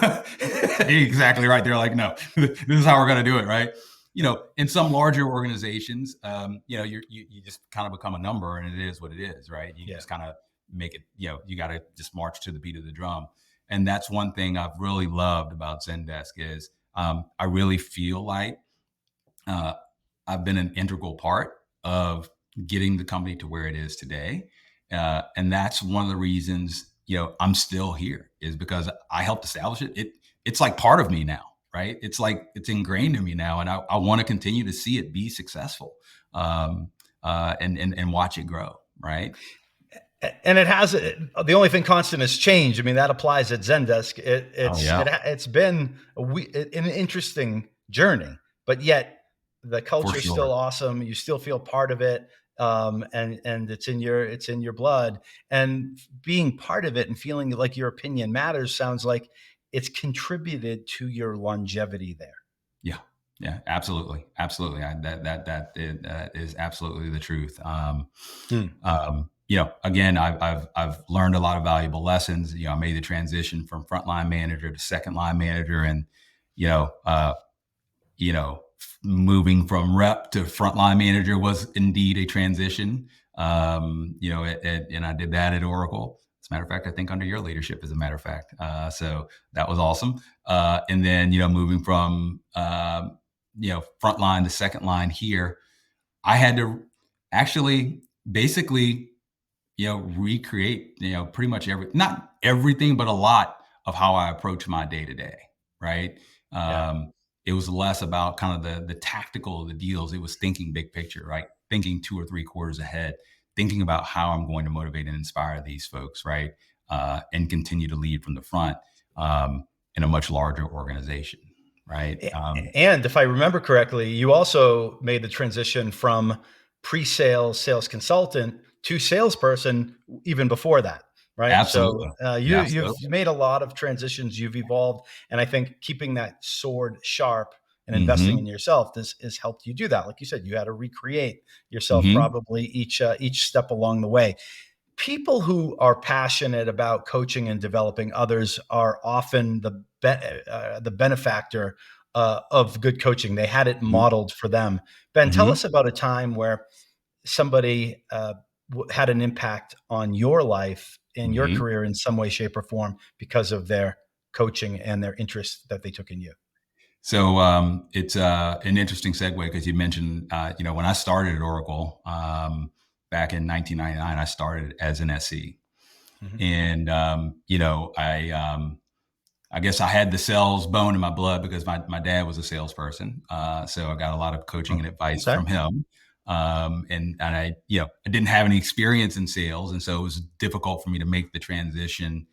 exactly right. They're like, no, this is how we're going to do it, right? In some larger organizations, you just kind of become a number, and it is what it is, right? You Yeah. just kind of make it. You got to just march to the beat of the drum, and that's one thing I've really loved about Zendesk is I really feel like uh, I've been an integral part of getting the company to where it is today. And that's one of the reasons, I'm still here, is because I helped establish it. It's like part of me now, right? It's like it's ingrained in me now. And I want to continue to see it be successful, and watch it grow. Right. And it has the only thing constant is change. I mean, that applies at Zendesk. Oh yeah, It's been an interesting journey, but yet the for culture is sure. still awesome. You still feel part of it, and it's in your blood. And being part of it and feeling like your opinion matters sounds like it's contributed to your longevity there. Yeah, yeah, absolutely, absolutely. That is absolutely the truth. Hmm. Again, I've learned a lot of valuable lessons. I made the transition from frontline manager to second line manager, and you know, uh, moving from rep to frontline manager was indeed a transition. And I did that at Oracle. As a matter of fact, I think under your leadership, as a matter of fact. So that was awesome. And then, moving from, frontline to second line here, I had to actually basically recreate, pretty much not everything, but a lot of how I approach my day to day. Right. Yeah. Um, it was less about kind of the tactical, the deals. It was thinking big picture, right? Thinking 2 or 3 quarters ahead, thinking about how I'm going to motivate and inspire these folks, right? And continue to lead from the front in a much larger organization, right? And if I remember correctly, you also made the transition from pre-sales sales consultant to salesperson even before that, right? So Absolutely. you Yeah, you've absolutely. made a lot of transitions. You've evolved, and I think keeping that sword sharp and investing in Hmm. yourself has helped you do that. Like you said, you had to recreate yourself Hmm. probably each step along the way. People who are passionate about coaching and developing others are often the benefactor of good coaching. They had it modeled for them. Ben, tell Hmm. us about a time where somebody had an impact on your life and your Hmm. career in some way, shape, or form because of their coaching and their interest that they took in you. So it's an interesting segue because you mentioned, when I started at Oracle back in 1999, I started as an SE, Mhm. and I guess I had the sales bone in my blood because my dad was a salesperson. So I got a lot of coaching and advice Okay. from him. And I didn't have any experience in sales. And so it was difficult for me to make the transition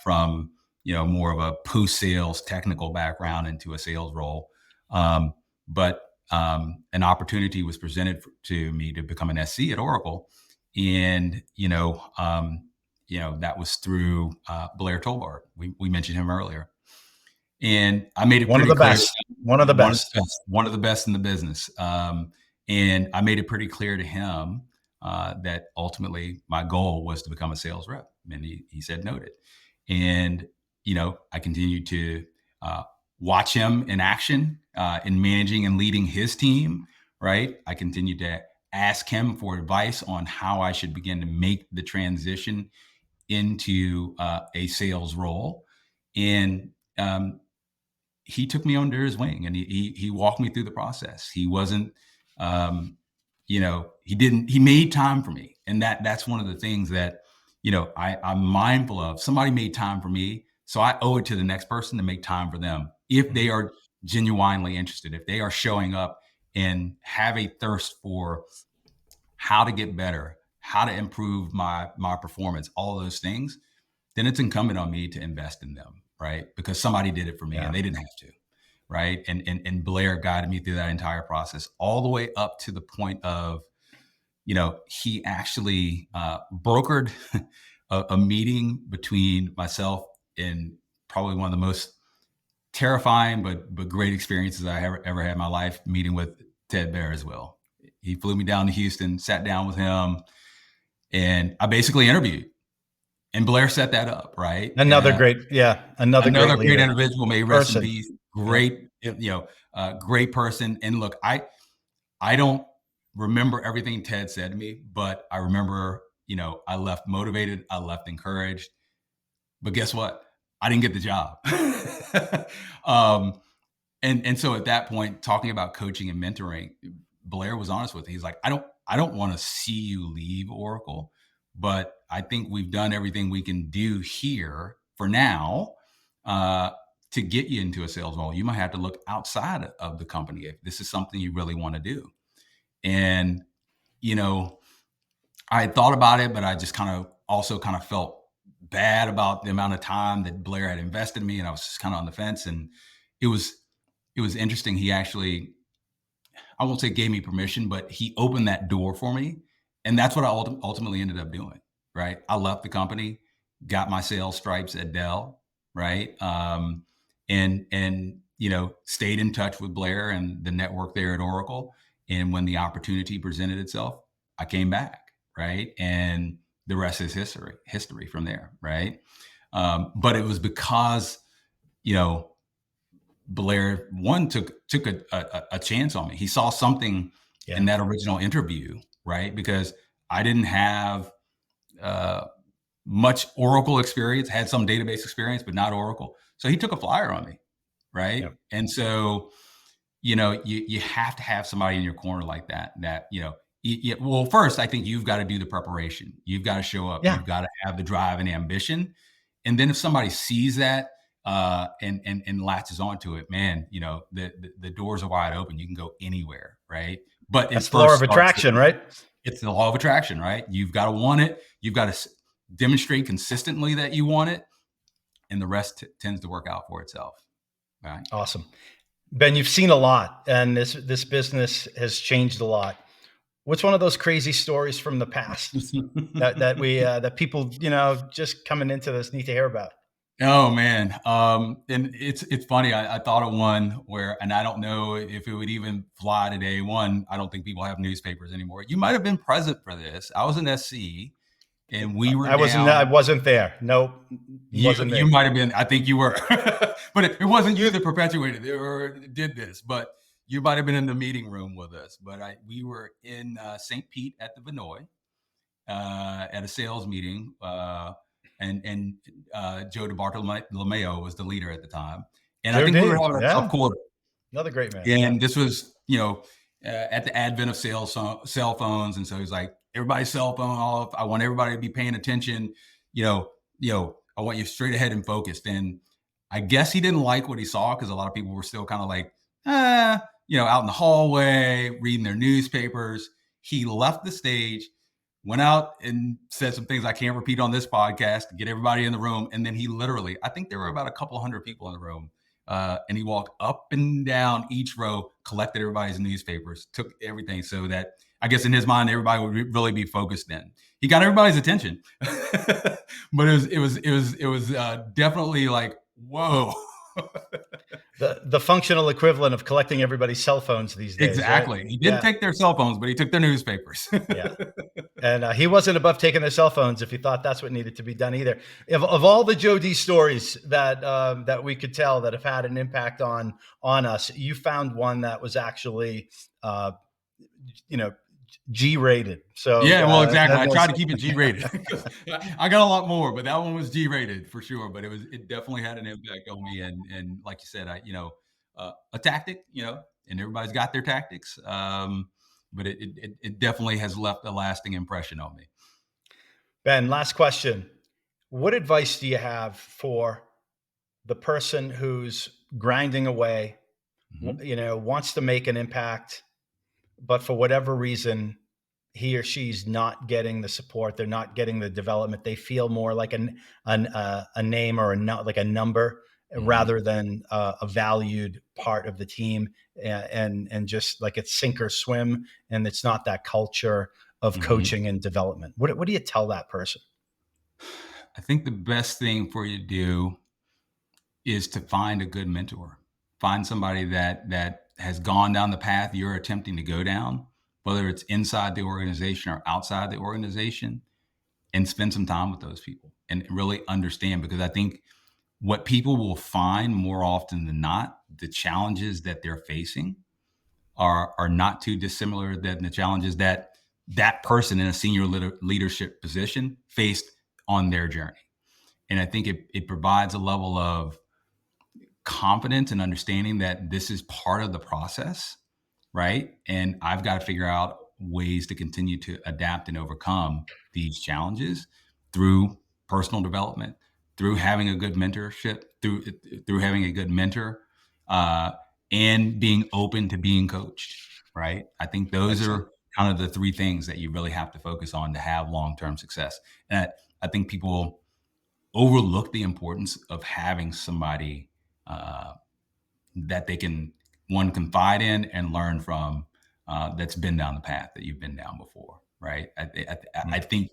from, more of a post sales technical background into a sales role. But an opportunity was presented to me to become an SC at Oracle. And, that was through Blair Tolbart. We mentioned him earlier. And I made it One of pretty the clear, best. One of the best. one of the best in the business. And I made it pretty clear to him that ultimately my goal was to become a sales rep. And he said, noted. And, I continued to uh, watch him in action in managing and leading his team, right? I continued to ask him for advice on how I should begin to make the transition into a sales role. And he took me under his wing and he walked me through the process. He wasn't, he made time for me. And that's one of the things that, I'm mindful of. Somebody made time for me. So I owe it to the next person to make time for them. If they Mhm. are genuinely interested, if they are showing up and have a thirst for how to get better, how to improve my performance, all those things, then it's incumbent on me to invest in them, right? Because somebody did it for me Yeah. and they didn't have to, right? And Blair guided me through that entire process, all the way up to the point of, he actually brokered a meeting between myself and probably one of the most terrifying but great experiences I ever had in my life, meeting with Ted Bear as well. He flew me down to Houston, sat down with him, and I basically interviewed. And Blair set that up, right? Another great Another great leader individual, may he rest in person. peace. Yep. Great, great person. And look, I don't remember everything Ted said to me, but I remember, I left motivated, I left encouraged. But guess what? I didn't get the job. um, and so at that point, talking about coaching and mentoring, Blair was honest with me. He's like, I don't want to see you leave Oracle, but I think we've done everything we can do here for now uh, to get you into a sales role. You might have to look outside of the company if this is something you really want to do. And you know, I had thought about it, but I just also kind of felt bad about the amount of time that Blair had invested in me, and I was just kind of on the fence. And it was it was interesting. He actually, I won't say gave me permission, but he opened that door for me, and that's what I ultimately ended up doing. Right, I left the company, got my sales stripes at Dell. Right, and stayed in touch with Blair and the network there at Oracle. And when the opportunity presented itself, I came back. Right, and the rest is history from there. Right, but it was because you know Blair one took a chance on me. He saw something Yeah. in that original interview, right? Because I didn't have uh, much Oracle experience, had some database experience, but not Oracle. So he took a flyer on me, right? Yeah. And so you have to have somebody in your corner like that. Well, first, I think you've got to do the preparation. You've got to show up. Yeah. You've got to have the drive and ambition. And then if somebody sees that and latches onto it, man, the doors are wide open. You can go anywhere, right? But it That's the law first of starts with attraction, right? it's the law of attraction, right? You've got to want it. You've got to demonstrate consistently that you want it, and the rest tends to work out for itself, right? Awesome. Ben, you've seen a lot, and this business has changed a lot. What's one of those crazy stories from the past that people just coming into this need to hear about? Oh man, and it's funny. I thought of one where, and I don't know if it would even fly today. One, I don't think people have newspapers anymore. You might have been present for this. I was an SC, and we were I down. wasn't there. Nope, You wasn't you me. might have been. I think you were, but it wasn't you that perpetuated it or did this. But you might have been in the meeting room with us. But we were in St. Pete at the Vinoy at a sales meeting, and Joe DeBartolomeo was the leader at the time, and I Joe think we were D, having a tough yeah, quarter. another great man. Yeah, And this was, at the advent of cell phones, and so he's like, everybody's cell phone off. I want everybody to be paying attention. You know, I want you straight ahead and focused. And I guess he didn't like what he saw because a lot of people were still kind of like, out in the hallway reading their newspapers. He left the stage, went out and said some things I can't repeat on this podcast to get everybody in the room. And then he literally, I think there were about a couple hundred people in the room. And he walked up and down each row, collected everybody's newspapers, took everything so that I guess in his mind, everybody would really be focused in. He got everybody's attention, but it was definitely like, whoa. the functional equivalent of collecting everybody's cell phones these days, right? Exactly. He didn't Yeah, take their cell phones, but he took their newspapers. yeah. And he wasn't above taking their cell phones if he thought that's what needed to be done either. Of all the Joe D stories that we could tell that have had an impact on us, you found one that was actually uh, you know G rated. So Yeah, well, exactly. I tried that's to keep it G-rated. I got a lot more, but that one was G-rated for sure. But it definitely had an impact on me. And like you said, a tactic, and everybody's got their tactics. But it definitely has left a lasting impression on me. Ben. Last question: what advice do you have for the person who's grinding away, Mhm. wants to make an impact, but for whatever reason, he or she's not getting the support, they're not getting the development, they feel more like a name or like a number Mhm. rather than a valued part of the team, and just like it's sink or swim, and it's not that culture of Mhm. coaching and development. What do you tell that person? I think the best thing for you to do is to find a good mentor. Find somebody that has gone down the path you're attempting to go down, whether it's inside the organization or outside the organization, and spend some time with those people and really understand. Because I think what people will find more often than not, the challenges that they're facing are not too dissimilar than the challenges that person in a senior leadership position faced on their journey. And I think it provides a level of confidence and understanding that this is part of the process, right? And I've got to figure out ways to continue to adapt and overcome these challenges through personal development, through having a good mentorship, through having a good mentor, uh, and being open to being coached. Right? I think those Excellent. are kind of the three things that you really have to focus on to have long-term success. And I think people overlook the importance of having somebody that they can confide in and learn from, that's been down the path that you've been down before, right? I think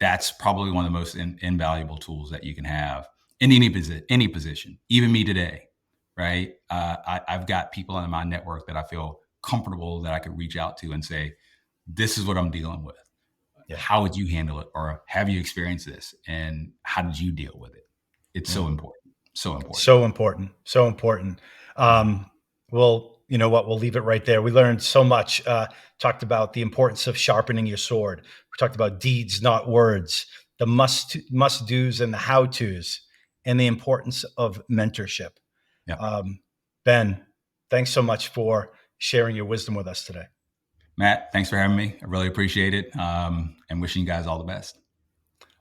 that's probably one of the most invaluable tools that you can have in any position, even me today, right? I've got people in my network that I feel comfortable that I could reach out to and say, this is what I'm dealing with. Yeah. How would you handle it? Or have you experienced this? And how did you deal with it? It's so important. So important. So important. So important. Well, you know what? We'll leave it right there. We learned so much. Talked about the importance of sharpening your sword. We talked about deeds, not words, the must do's and the how to's, and the importance of mentorship. Yeah. Ben, thanks so much for sharing your wisdom with us today. Matt, thanks for having me. I really appreciate it. And wishing you guys all the best.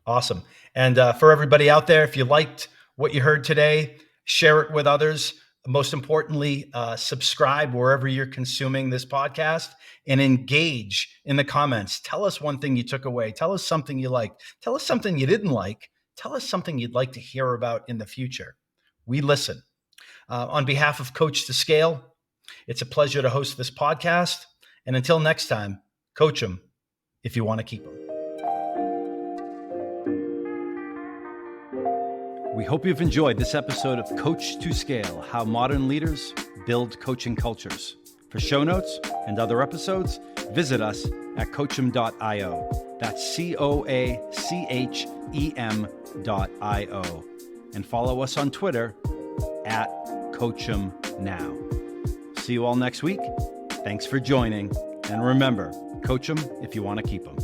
Awesome. And for everybody out there, if you liked what you heard today, share it with others. Most importantly, subscribe wherever you're consuming this podcast and engage in the comments. Tell us one thing you took away. Tell us something you liked. Tell us something you didn't like. Tell us something you'd like to hear about in the future. We listen. On behalf of Coach2Scale, it's a pleasure to host this podcast. And until next time, coach them if you want to keep them. We hope you've enjoyed this episode of Coach2Scale, How Modern Leaders Build Coaching Cultures. For show notes and other episodes, visit us at coachem.io. That's COACHEM.io. And follow us on Twitter at CoachemNow. See you all next week. Thanks for joining. And remember, coach them if you want to keep them.